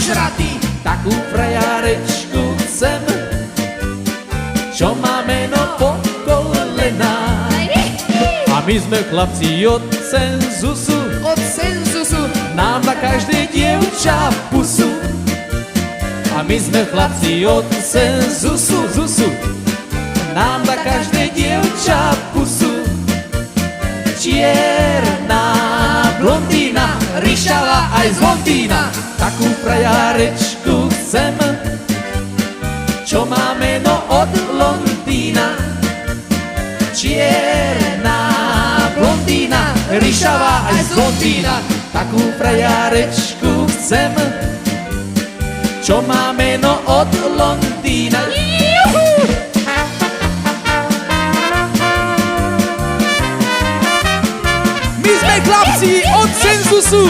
ožratý. Takú frajarečku chcem, čo má meno po kolenách. A my sme chlapci od cenzusu, Od senzusu nám dá každé dievča pusu. A my sme chlapci od cenzusu, nám dá každé dievča pusu. Čierna blondína, ryšava aj z Londýna. Takú frajarečku chcem, čo má meno od Londýna. Čierna blondína, ryšava aj z Londýna. Takú frajarečku chcem, čo má meno od Londýna. My sme chlapci od cenzusu.